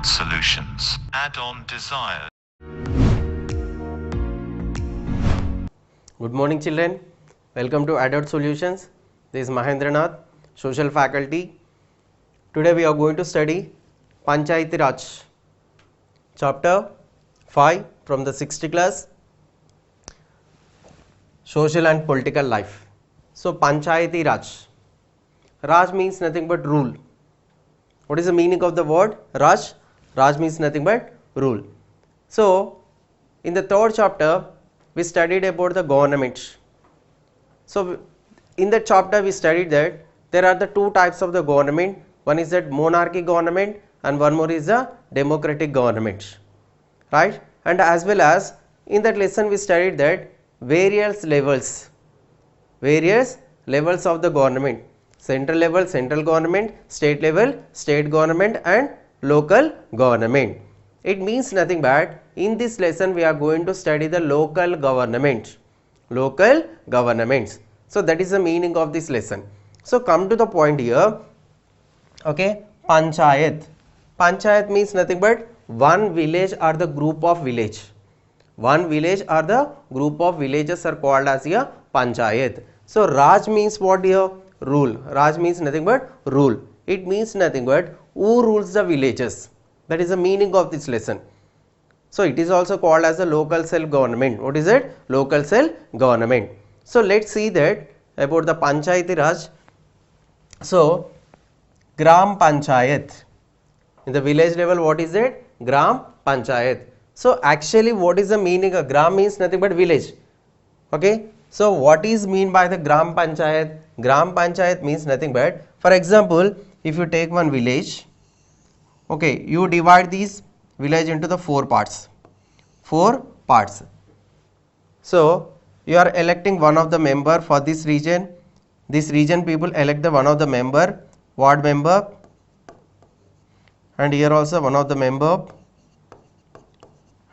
Adult Solutions. Add-on desired. Good morning children, welcome to Adult Solutions. This is Mahendranath, Social Faculty. Today we are going to study Panchayati Raj, Chapter 5 from the 6th class, Social and Political Life. So Panchayati Raj. Raj means nothing but rule. What is the meaning of the word Raj? Raj means nothing but rule. So in the 3rd chapter we studied about the government. So in that chapter we studied that there are the two types of the government. One is that monarchy government and one more is the democratic government, right? And as well as in that lesson we studied that various levels of the government: central level central government, state level state government, and local government. It means nothing but in this lesson we are going to study the local governments. So that is the meaning of this lesson. So come to the point here. Okay, Panchayat. Panchayat means nothing but one village or the group of village. One village or the group of villages are called as a Panchayat. So Raj means what here? Rule. Raj means nothing but rule. It means nothing but who rules the villages. That is the meaning of this lesson. So it is also called as a local self-government. What is it? Local self-government. So let's see that about the Panchayati Raj. So Gram Panchayat. In the village level, what is it? Gram Panchayat. So actually what is the meaning of Gram means nothing but village. Okay. So what is mean by the Gram Panchayat? Gram Panchayat means nothing but, for example, if you take one village, okay, you divide these village into the four parts. So you are electing one of the member for this region. This region people elect the one of the member, ward member, and here also one of the member,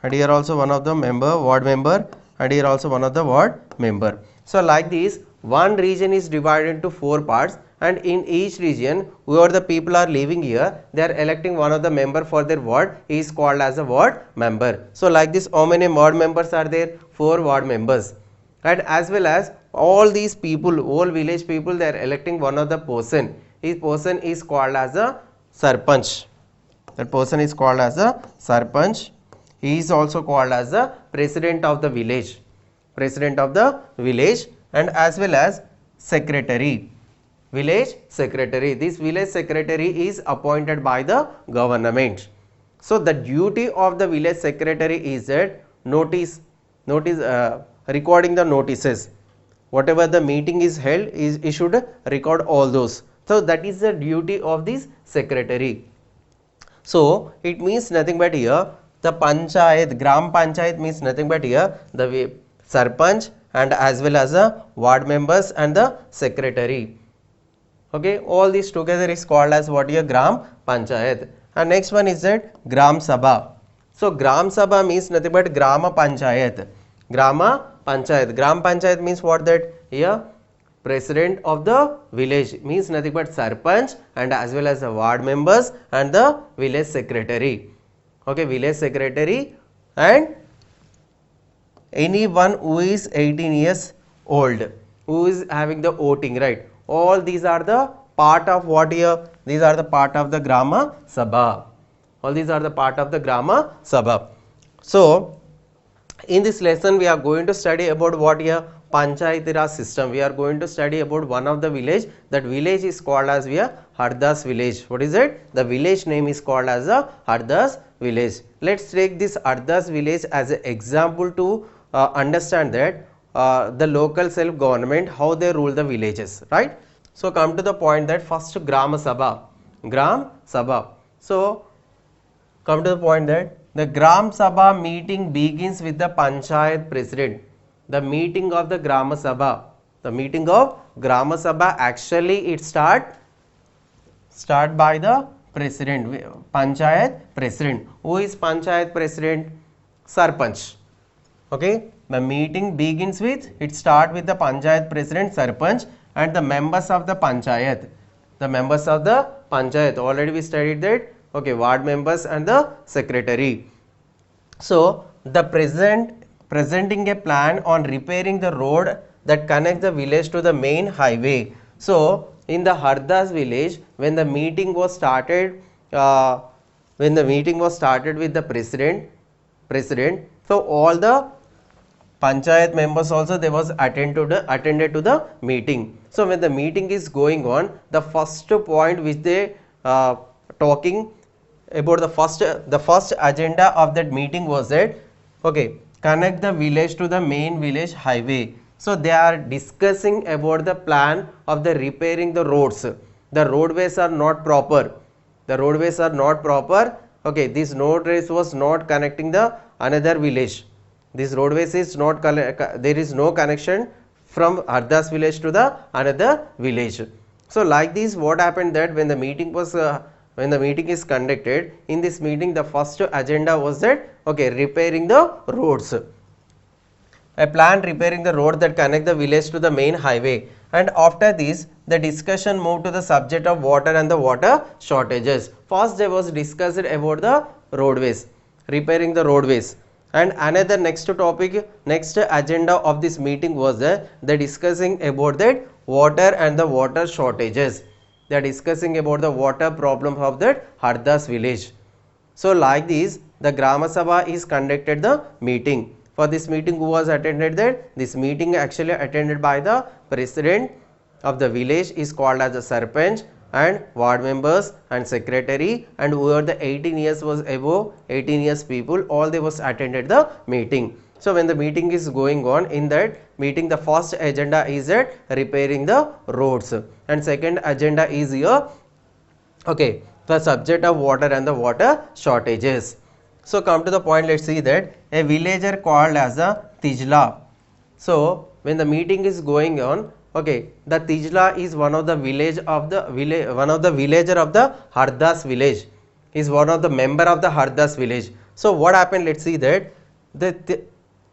and here also one of the member, ward member, and here also one of the ward member. So like this, one region is divided into four parts, and in each region whoever the people are living here, they are electing one of the member for their ward, is called as a ward member. So like this, how many ward members are there? 4 ward members. And as well as all these people, all village people, they are electing one of the person. His person is called as a Sarpanch. That person is called as a Sarpanch. He is also called as the president of the village. And as well as secretary. Village secretary. This village secretary is appointed by the government. So the duty of the village secretary is that recording the notices. Whatever the meeting is held, he should record all those. So that is the duty of this secretary. So it means nothing but here the Panchayat, Gram Panchayat means nothing but here the Sarpanch and as well as the ward members and the secretary. Okay, all these together is called as what here? Gram Panchayat. And next one is that Gram Sabha. So Gram Sabha means nothing but Grama Panchayat. Grama Panchayat. Gram Panchayat means what that? Here president of the village means nothing but Sarpanch and as well as the ward members and the village secretary. Okay, village secretary and anyone who is 18 years old, who is having the voting right. All these are the part of what here? These are the part of the Grama Sabha. All these are the part of the Grama Sabha. So in this lesson we are going to study about what here? Panchayati Raj system. We are going to study about one of the village. That village is called as Hardas village. What is it? The village name is called as a Hardas village. Let's take this Hardas village as an example to understand that the local self government, how they rule the villages, right? So come to the point that first Gram Sabha. So come to the point that the Gram Sabha meeting begins with the Panchayat president. The meeting of the Grama Sabha. The meeting of Grama Sabha actually it start by the president, Panchayat president. Who is Panchayat president? Sarpanch. Okay, the meeting begins with, it start with the Panchayat president Sarpanch and the members of the Panchayat. The members of the Panchayat. Already we studied that okay, ward members and the secretary. So the presenting a plan on repairing the road that connects the village to the main highway. So in the Hardas village, when the meeting was started, with the president, so all the panchayat members also they was attended to the meeting. So when the meeting is going on, the first point which they talking about, the first agenda of that meeting was that, okay, connect the village to the main village highway. So they are discussing about the plan of the repairing the roads. The roadways are not proper. Okay, this roadways was not connecting the another village. This roadways is not there is no connection from Hardas village to the another village. So like this, what happened that when the meeting is conducted, in this meeting the first agenda was that, okay, repairing the roads. A plan repairing the road that connect the village to the main highway. And after this, the discussion moved to the subject of water and the water shortages. First there was discussed about the roadways, repairing the roadways. And another next agenda of this meeting was the discussing about that water and the water shortages. They are discussing about the water problem of that Hardas village. So like this, the Grama Sabha is conducted the meeting. For this meeting, who was attended that? This meeting actually attended by the president of the village is called as the Sarpanch, and ward members and secretary, and whoever the 18 years was above, 18 years people, all they was attended the meeting. So when the meeting is going on, in that meeting the first agenda is that repairing the roads, and second agenda is here, okay, the subject of water and the water shortages. So come to the point, let's see that a villager called as a Tijla. So when the meeting is going on, okay, the Tijla is one of the villager of the Hardas village, is one of the member of the Hardas village. So what happened, let's see that the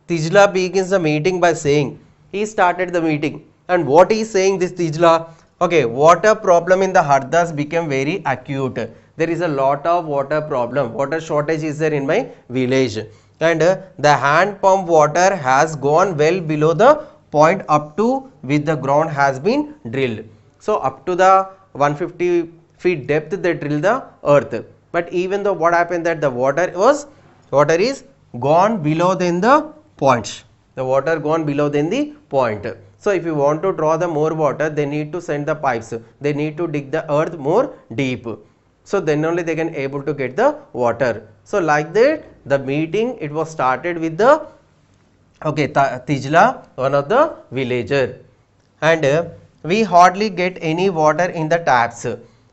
Tijla begins the meeting by saying, he started the meeting, and what he is saying, this Tijla, okay, water problem in the Hardas became very acute. There is a lot of water problem, water shortage is there in my village, and the hand pump water has gone well below the point up to which the ground has been drilled. So up to the 150 feet depth they drill the earth, but even though what happened that the water is gone below than the points, the water gone below than the point. So if you want to draw the more water, they need to send the pipes, they need to dig the earth more deep, so then only they can able to get the water. So like that the meeting, it was started with the, okay, Tijla, one of the villager, and we hardly get any water in the taps,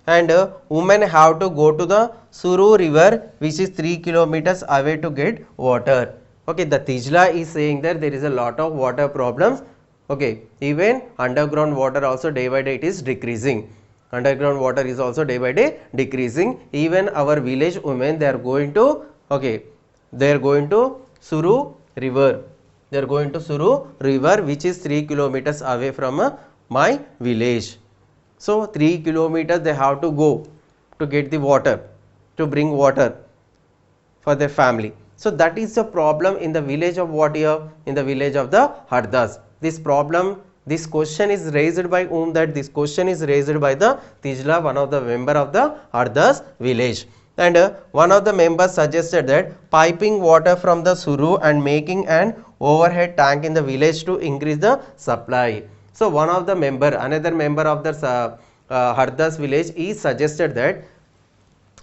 and women have to go to the Suru river, which is 3 kilometers away, to get water. Okay, the Tijla is saying that there is a lot of water problems. Okay, even underground water also day by day it is decreasing. Underground water is also day by day decreasing. Even our village women, they are going to, okay, they are going to Suru river. They are going to Suru river, which is 3 kilometers away from my village. So 3 kilometers they have to go to get the water, to bring water for their family. So that is the problem in the village of what here? In the village of the Hardas. This problem, this question is raised by whom? That this question is raised by the Tijla, one of the member of the Hardas village. And one of the members suggested that piping water from the Suru and making an overhead tank in the village to increase the supply. So one of the member, another member of the Hardas village, is suggested that,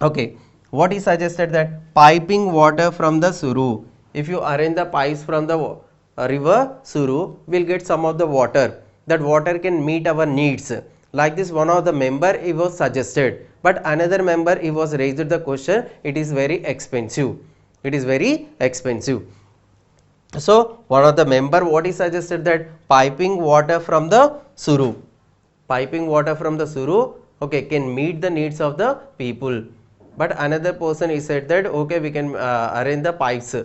okay, what he suggested, that piping water from the Suru, if you arrange the pipes from the river Suru, will get some of the water, that water can meet our needs. Like this, one of the member, he was suggested, but another member, he was raised the question, it is very expensive, it is very expensive. So one of the member, what he suggested, that piping water from the Suru, piping water from the Suru, okay, can meet the needs of the people. But another person, he said that, okay, we can arrange the pipes,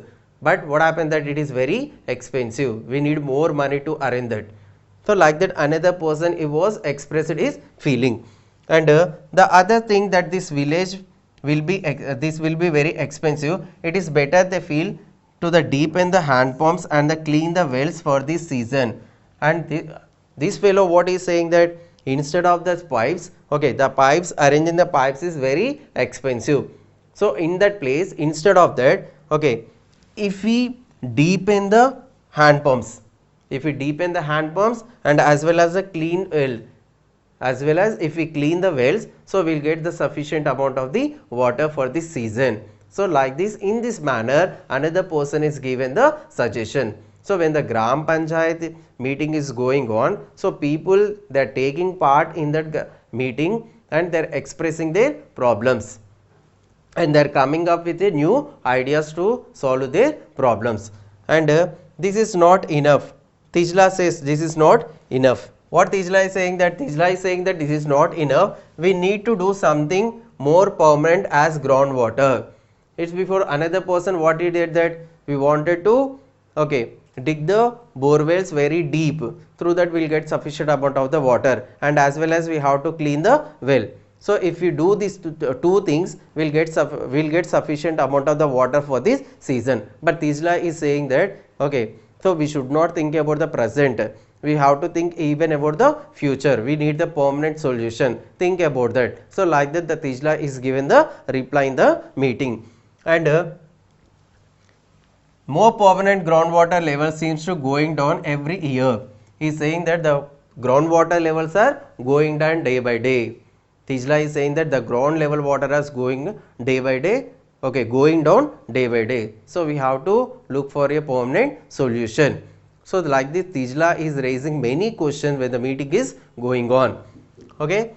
but what happened that it is very expensive, we need more money to arrange that. So like that, another person, he was expressed his feeling. And the other thing, that this village will be this will be very expensive. It is better they feel to the deepen the hand pumps and the clean the wells for this season. And this fellow what is saying that instead of the pipes, okay, the pipes, arranging the pipes is very expensive. So in that place, instead of that, okay, if we deepen the hand pumps, if we deepen the hand pumps and as well as the clean well, as well as if we clean the wells, so we'll get the sufficient amount of the water for this season. So like this, in this manner, another person is given the suggestion. So when the Gram Panchayat meeting is going on, so people, they are taking part in that meeting and they are expressing their problems and they are coming up with new ideas to solve their problems. And this is not enough. Tijla says this is not enough. What Tijla is saying that? Tijla is saying that this is not enough. We need to do something more permanent as groundwater. It's before another person what he did that we wanted to, okay, dig the bore wells very deep. Through that we'll get sufficient amount of the water and as well as we have to clean the well. So if we do these two things, we'll get sufficient amount of the water for this season. But Tijla is saying that, okay, so we should not think about the present. We have to think even about the future. We need the permanent solution. Think about that. So like that, the Tijla is given the reply in the meeting. And more permanent groundwater level seems to going down every year. He is saying that the groundwater levels are going down day by day. Tijla is saying that the ground level water is going day by day, okay, going down day by day. So we have to look for a permanent solution. So like this, Tijla is raising many questions when the meeting is going on. Okay,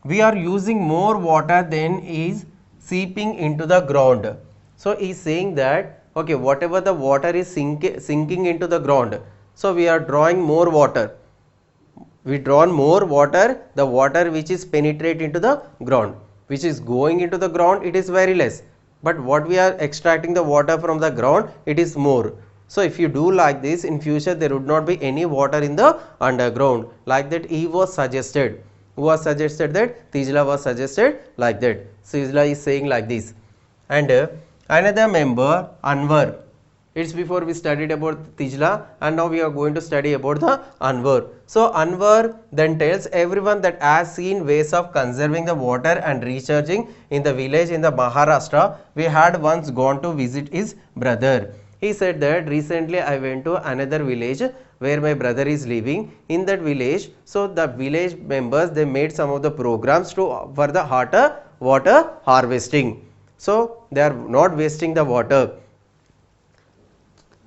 we are using more water than is seeping into the ground. So he is saying that, okay, whatever the water is sinking into the ground, so we are drawing more water. We draw more water, the water which is penetrate into the ground, which is going into the ground, it is very less. But what we are extracting the water from the ground, it is more. So if you do like this, in future there would not be any water in the underground. Like that he was suggested. Who was suggested that? Tijla was suggested like that. So Tijla is saying like this. And another member, Anwar. It's before we studied about Tijla and now we are going to study about the Anwar. So Anwar then tells everyone that has seen ways of conserving the water and recharging in the village in the Maharashtra. We had once gone to visit his brother. He said that recently I went to another village where my brother is living. In that village, so the village members, they made some of the programs for the water harvesting. So they are not wasting the water.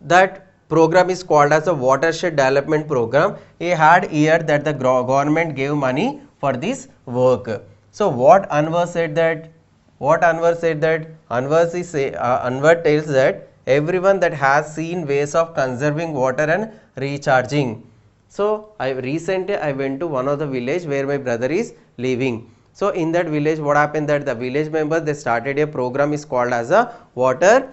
That program is called as a watershed development program. He had heard that the government gave money for this work. So what Anwar said that? Anwar tells that everyone that has seen ways of conserving water and recharging. So recently I went to one of the village where my brother is living. So in that village, what happened that the village members, they started a program is called as a watershed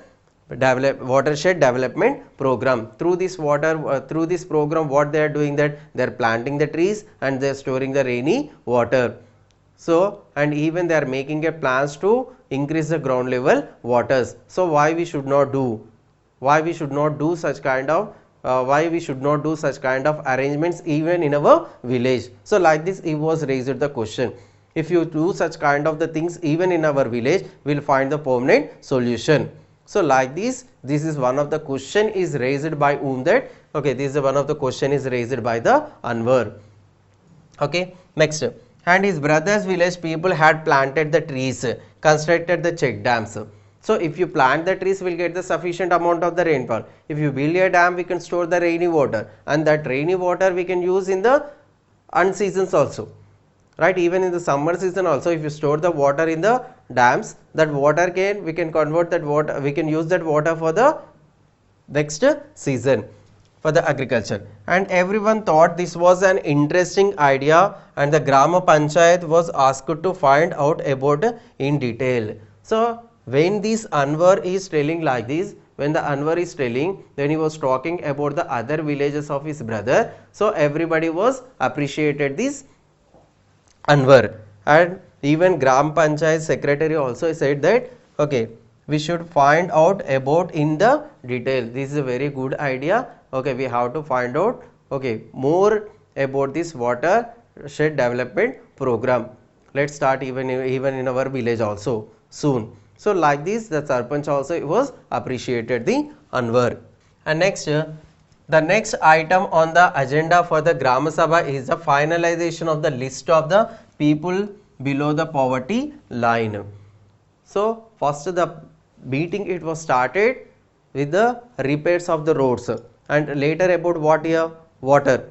development program. Through this program, what they are doing that they are planting the trees and they are storing the rainy water. So and even they are making a plans to increase the ground level waters. So why we should not do such kind of arrangements even in our village? So like this he was raised the question. If you do such kind of the things even in our village, we will find the permanent solution. So like this is one of the question is raised by whom that? Okay, this is one of the question is raised by the Anwar. Okay, next. And his brother's village people had planted the trees, constructed the check dams. So if you plant the trees, we will get the sufficient amount of the rainfall. If you build a dam, we can store the rainy water, and that rainy water we can use in the unseasons also. Right, even in the summer season also, if you store the water in the dams, that water we can convert that water, we can use that water for the next season for the agriculture. And everyone thought this was an interesting idea, and the Grama Panchayat was asked to find out about in detail. So when this Anwar is telling like this, when the Anwar is telling, then he was talking about the other villages of his brother. So everybody was appreciated this Anwar, and Even Gram Panchayat secretary also said that, okay, we should find out about in the detail. This is a very good idea. Okay, we have to find out, okay, more about this watershed development program. Let's start even in our village also soon. So like this, the Sarpanch also was appreciated the Anwar. And next, the next item on the agenda for the Gram Sabha is the finalization of the list of the people below the poverty line. So first the meeting it was started with the repairs of the roads, and later about what here? Water.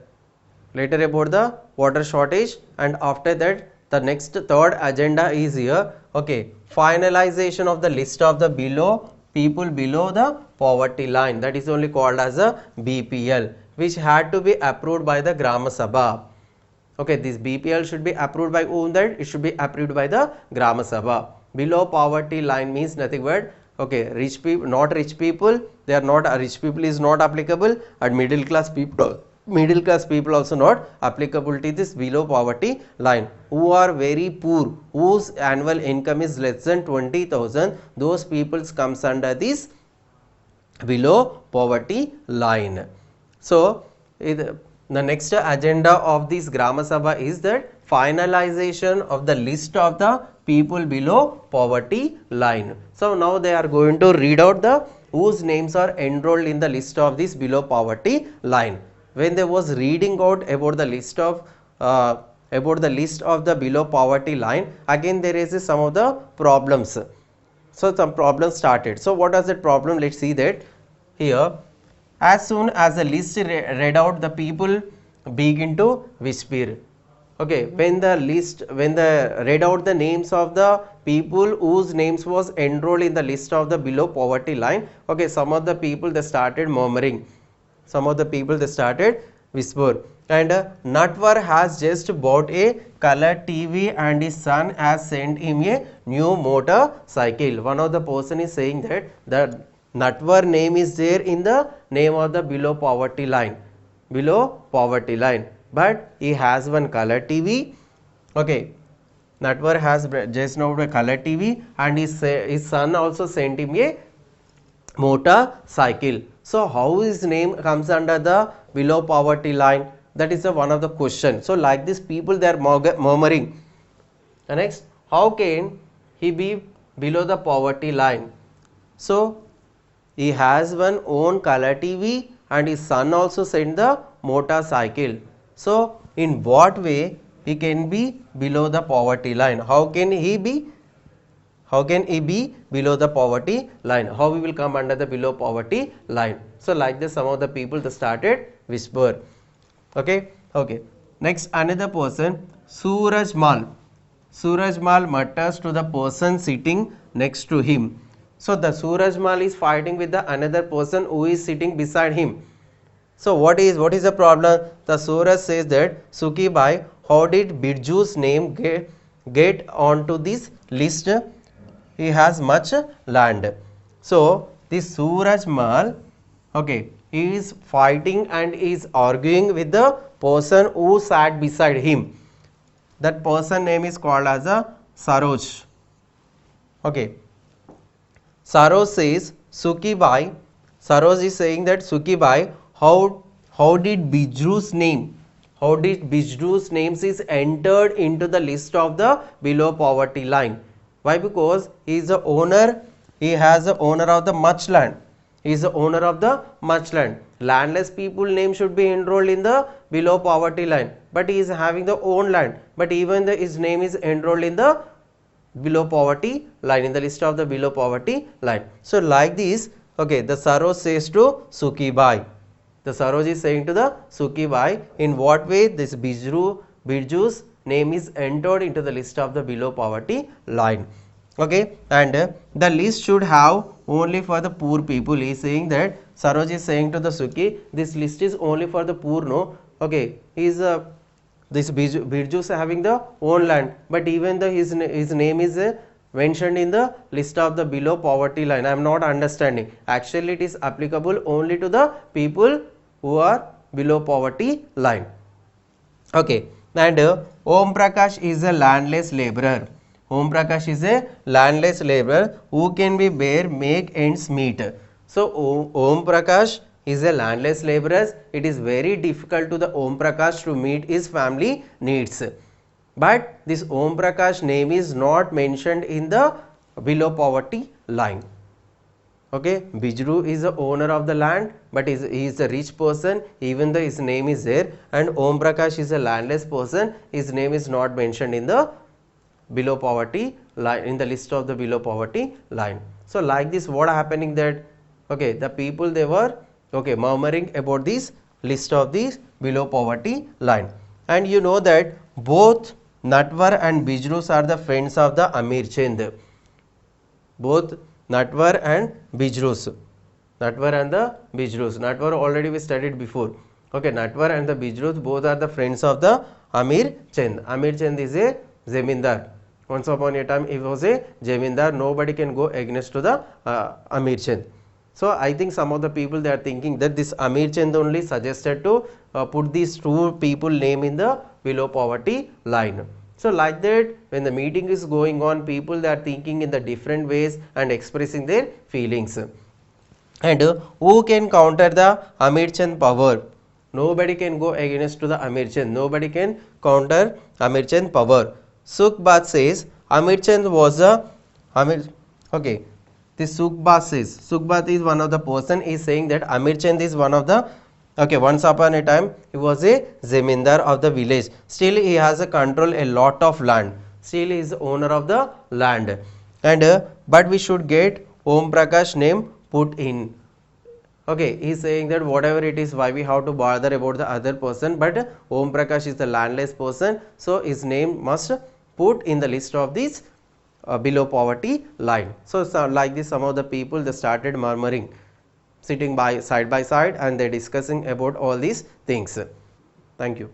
Later about the water shortage, and after that the next third agenda is here, okay, finalization of the list of the below people below the poverty line, that is only called as a BPL, which had to be approved by the Gram Sabha. Okay, this BPL should be approved by whom? That it should be approved by the Gram Sabha. Below poverty line means nothing but, okay, rich people, not rich people, they are not, rich people is not applicable, and middle class people also not applicable to this below poverty line. Who are very poor, whose annual income is less than 20,000, those people comes under this below poverty line. So the next agenda of this Gram Sabha is that finalization of the list of the people below poverty line. So now they are going to read out the whose names are enrolled in the list of this below poverty line. When they was reading out about the list of the below poverty line, again there is some of the problems. So some problems started. So what was that problem? Let's see that here. As soon as the list read out, the people begin to whisper. Okay, when the read out the names of the people whose names was enrolled in the list of the below poverty line, okay, some of the people they started murmuring. Some of the people they started whisper. And Natwar has just bought a color TV and his son has sent him a new motorcycle. One of the person is saying that the Natwar name is there in the name of the below poverty line. Below poverty line. But he has one color TV. Okay. Natwar has just now a color TV and his son also sent him a motorcycle. So how his name comes under the below poverty line? That is one of the question. So like this people they are murmuring. The next, how can he be below the poverty line? So he has one own color TV and his son also sent the motorcycle. So in what way he can be below the poverty line? How can he be below the poverty line? How we will come under the below poverty line? So like this some of the people they started whisper. Okay. Next another person, Suraj Mal. Suraj Mal mutters to the person sitting next to him. So the Suraj Mal is fighting with the another person who is sitting beside him. So what is the problem? The Suraj says that, Suki Bhai, how did Birju's name get onto this list? He has much land. So this Suraj Mal, okay, he is fighting and is arguing with the person who sat beside him. That person name is called as a Saroj. Okay. Saroj says, Suki Bhai, Saroj is saying that, Suki Bhai, how did Bijru's name is entered into the list of the below poverty line? Why? Because he is the owner, he has the owner of the much land. He is the owner of the much land. Landless people name should be enrolled in the below poverty line, but he is having the own land, but even his name is enrolled in the below poverty line, in the list of the below poverty line. So like this, okay, the Saroj says to Suki Bhai. The Saroj is saying to the Suki Bhai, in what way this Birju's name is entered into the list of the below poverty line. Okay, and the list should have only for the poor people. He is saying that, Saroj is saying to the Suki, this list is only for the poor, no? Okay, this Birju is having the own land, but even his name is mentioned in the list of the below poverty line. I am not understanding. Actually, it is applicable only to the people who are below poverty line. Okay, and Om Prakash is a landless laborer. Om Prakash is a landless laborer who can be bare make ends meet. So Om Prakash is a landless laborer. It is very difficult to the Om Prakash to meet his family needs. But this Om Prakash name is not mentioned in the below poverty line. Okay, Bijru is the owner of the land, but he is a rich person, even though his name is there, and Om Prakash is a landless person, his name is not mentioned in the below poverty line, in the list of the below poverty line. So like this, what happening that, okay, the people they were, okay, murmuring about this list of these below poverty line. And you know that both Natwar and Bijrus are the friends of the Amir Chand. Both Natwar and Bijrus. Natwar and the Bijrus. Natwar already we studied before. Okay, Natwar and the Bijrus both are the friends of the Amir Chand. Amir Chand is a Zemindar. Once upon a time he was a Zemindar. Nobody can go against to the Amir Chand. So I think some of the people they are thinking that this Amir Chand only suggested to put these two people name in the below poverty line. So like that, when the meeting is going on, people they are thinking in the different ways and expressing their feelings. And who can counter the Amir Chand power? Nobody can go against to the Amir Chand. Nobody can counter Amir Chand power. Sukhbat says Amir Chand was a Amir. Okay, this Sukhbat says, Sukhbat is one of the person is saying that Amir Chand is one of the, okay, once upon a time he was a zemindar of the village. Still he has a control a lot of land. Still he is the owner of the land. And but we should get Om Prakash name put in. Okay, he is saying that whatever it is, why we have to bother about the other person, but Om Prakash is the landless person, so his name must put in the list of these below poverty line. So like this, some of the people they started murmuring, sitting by side, and they discussing about all these things. Thank you.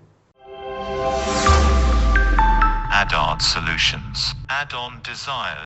Add-on solutions. Add-on desired.